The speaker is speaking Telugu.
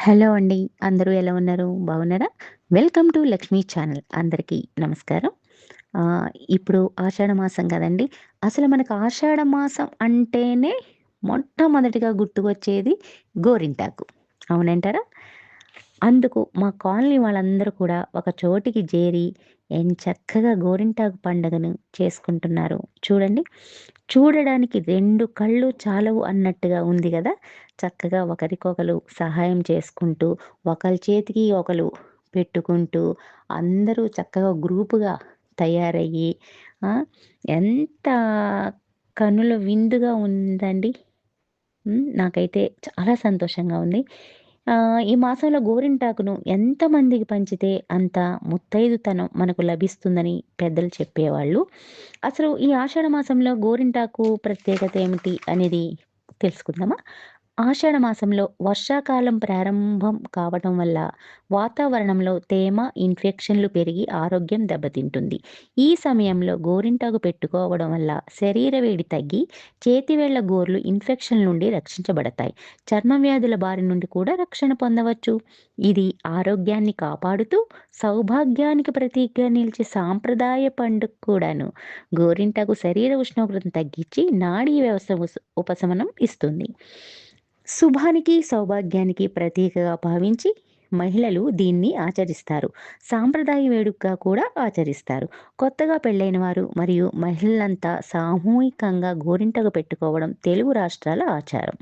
హలో అండి. అందరూ ఎలా ఉన్నారు? బాగున్నారా? Welcome to Lakshmi channel. అందరికీ నమస్కారం. ఆహ్, ఇప్పుడు ఆషాఢ మాసం కదండీ! అసలు మనకు ఆషాఢ మాసం అంటేనే మొట్టమొదటిగా గుర్తుకొచ్చేది గోరింటాకు. అవునంటారా? అందుకు మా కాలనీ వాళ్ళందరూ కూడా ఒక చోటికి చేరి ఎంచక్కగా గోరింటాకు పండుగను చేసుకుంటున్నారు. చూడండి. చూడడానికి 2 కళ్ళు చాలవు అన్నట్టుగా ఉంది గదా! చక్కగా ఒకరికొకలు సహాయం చేసుకుంటూ, ఒకళ్ళ చేతికి ఒకళ్ళు పెట్టుకుంటూ, అందరూ చక్కగా గ్రూప్‌గా తయారయ్యి ఆ! ఎంత కనుల విందుగా ఉందండి. నాకైతే చాలా సంతోషంగా ఉంది. ఈ మాసంలో గోరింటాకును ఎంతమందికి పంచితే అంత ముత్తైదుతనం మనకు లభిస్తుందని పెద్దలు చెప్పేవాళ్ళు. అసలు ఈ ఆషాఢ మాసంలో గోరింటాకు ప్రత్యేకత ఏమిటి అనేది తెలుసుకుందామా? ఆషాఢ మాసంలో వర్షాకాలం ప్రారంభం కావటం వల్ల వాతావరణంలో తేమ, ఇన్ఫెక్షన్‌లు పెరిగి ఆరోగ్యం దెబ్బతింటుంది. ఈ సమయంలో గోరింటాకు పెట్టుకోవడం వల్ల శరీర వేడి తగ్గి చేతివేళ్ల గోర్లు ఇన్ఫెక్షన్ నుండి రక్షించబడతాయి. చర్మ వ్యాధుల బారి నుండి కూడా రక్షణ పొందవచ్చు. ఇది ఆరోగ్యాన్ని కాపాడుతూ సౌభాగ్యానికి ప్రతీకగా నిలిచే సాంప్రదాయ పండుగ కూడాను. గోరింటాకు శరీర ఉష్ణోగ్రతను తగ్గించి నాడీ వ్యవస్థ ఉపశమనం ఇస్తుంది. శుభానికి, సౌభాగ్యానికి ప్రతీకగా భావించి మహిళలు దీన్ని ఆచరిస్తారు. సాంప్రదాయ వేడుకగా కూడా ఆచరిస్తారు. కొత్తగా పెళ్ళైన వారు మరియు మహిళలంతా సామూహికంగా గోరింటకు పెట్టుకోవడం తెలుగు రాష్ట్రాల ఆచారం.